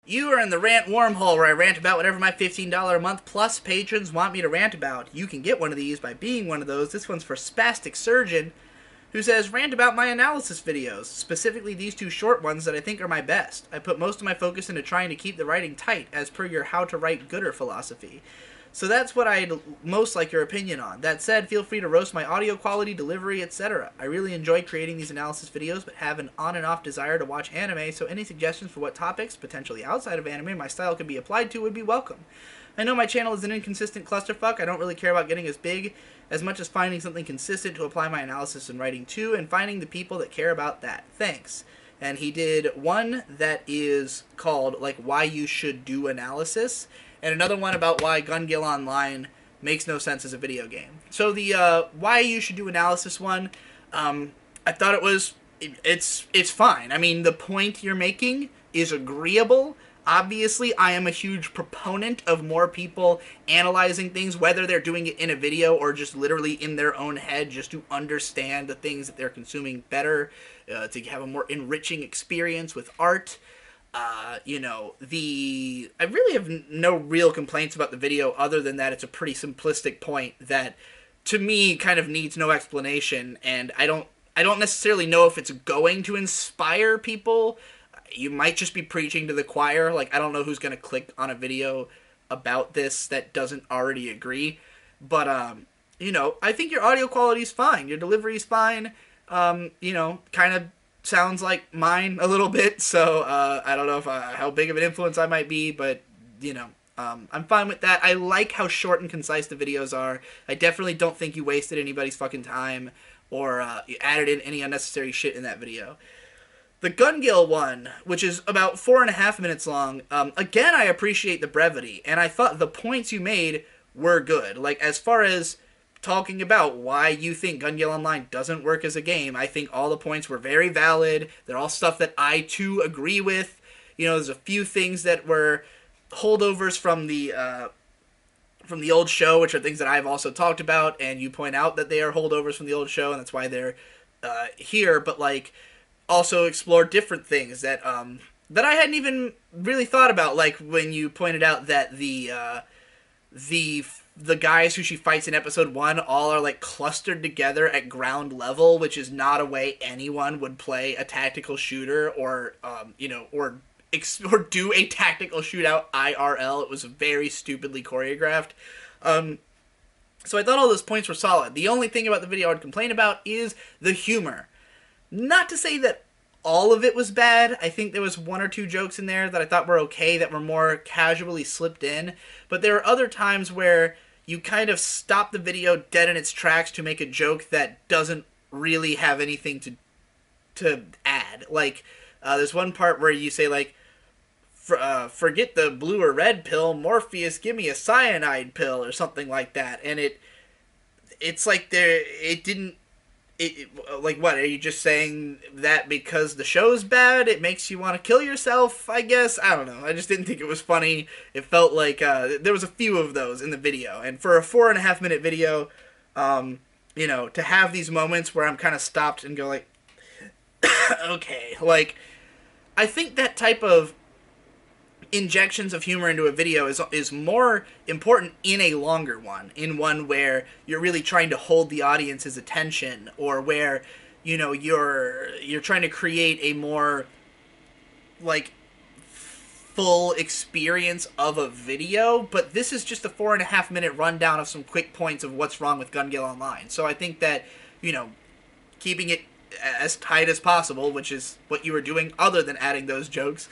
You are in the rant wormhole where I rant about whatever my $15 a month plus patrons want me to rant about. You can get one of these by being one of those. This one's for Spastic Surgeon, who says, rant about my analysis videos, specifically these two short ones that I think are my best. I put most of my focus into trying to keep the writing tight, as per your how to write gooder philosophy. So that's what I'd most like your opinion on. That said, feel free to roast my audio quality, delivery, etc. I really enjoy creating these analysis videos, but have an on and off desire to watch anime, so any suggestions for what topics, potentially outside of anime, my style could be applied to would be welcome. I know my channel is an inconsistent clusterfuck. I don't really care about getting as big as much as finding something consistent to apply my analysis and writing to, and finding the people that care about that. Thanks. And he did one that is called, like, Why You Should Do Analysis, and another one about why Gun Gale Online makes no sense as a video game. So the Why You Should Do Analysis one, I thought it's fine. I mean, the point you're making is agreeable. Obviously, I am a huge proponent of more people analyzing things, whether they're doing it in a video or just literally in their own head, just to understand the things that they're consuming better, to have a more enriching experience with art. I really have no real complaints about the video other than that it's a pretty simplistic point that, to me, kind of needs no explanation, and I don't necessarily know if it's going to inspire people. You might just be preaching to the choir. Like, I don't know who's going to click on a video about this that doesn't already agree. But, I think your audio quality is fine. Your delivery is fine. Kind of sounds like mine a little bit. So, I don't know how big of an influence I might be, but, I'm fine with that. I like how short and concise the videos are. I definitely don't think you wasted anybody's fucking time or you added in any unnecessary shit in that video. The Gun Gale one, which is about 4.5 minutes long, again, I appreciate the brevity, and I thought the points you made were good. Like, as far as talking about why you think Gun Gale Online doesn't work as a game, I think all the points were very valid. They're all stuff that I, too, agree with. There's a few things that were holdovers from the old show, which are things that I've also talked about, and you point out that they are holdovers from the old show, and that's why they're here, but, like, also explore different things that I hadn't even really thought about, like when you pointed out that the guys who she fights in episode 1 all are like clustered together at ground level, which is not a way anyone would play a tactical shooter or do a tactical shootout IRL. It was very stupidly choreographed. So I thought all those points were solid. The only thing about the video I'd complain about is the humor. Not to say that all of it was bad. I think there was one or two jokes in there that I thought were okay, that were more casually slipped in. But there are other times where you kind of stop the video dead in its tracks to make a joke that doesn't really have anything to add. Like, there's one part where you say, like, forget the blue or red pill, Morpheus, give me a cyanide pill, or something like that. And it's like it didn't... like, what, are you just saying that because the show's bad, it makes you want to kill yourself, I guess? I don't know. I just didn't think it was funny. It felt like, there was a few of those in the video. And for a 4.5 minute video, to have these moments where I'm kind of stopped and go like, okay, like, I think that type of injections of humor into a video is more important in a longer one, in one where you're really trying to hold the audience's attention, or where you're trying to create a more like full experience of a video. But this is just a 4.5 minute rundown of some quick points of what's wrong with Gun Gale Online. So I think that keeping it as tight as possible, which is what you were doing other than adding those jokes,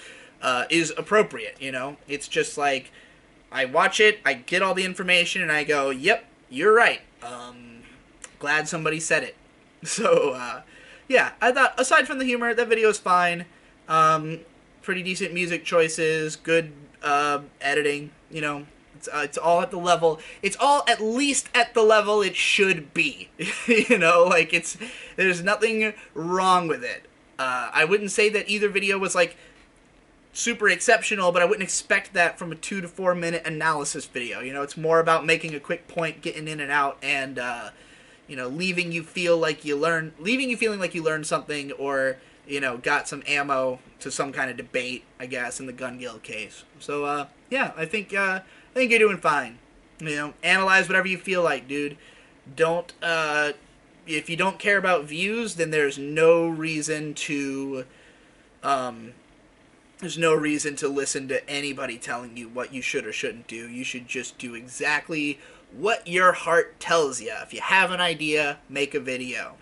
is appropriate. It's just like, I watch it, I get all the information, and I go, yep, you're right. Glad somebody said it. So, yeah, I thought, aside from the humor, that video is fine. Pretty decent music choices, good editing, it's all at the level, it's all at least at the level it should be. There's nothing wrong with it. I wouldn't say that either video was, like, super exceptional, but I wouldn't expect that from a 2 to 4 minute analysis video. It's more about making a quick point, getting in and out, and leaving you feeling like you learned something, or got some ammo to some kind of debate, I guess, in the gun guild case. So, yeah, I think you're doing fine. Analyze whatever you feel like, dude. Don't, if you don't care about views, then there's no reason to, listen to anybody telling you what you should or shouldn't do. You should just do exactly what your heart tells you. If you have an idea, make a video.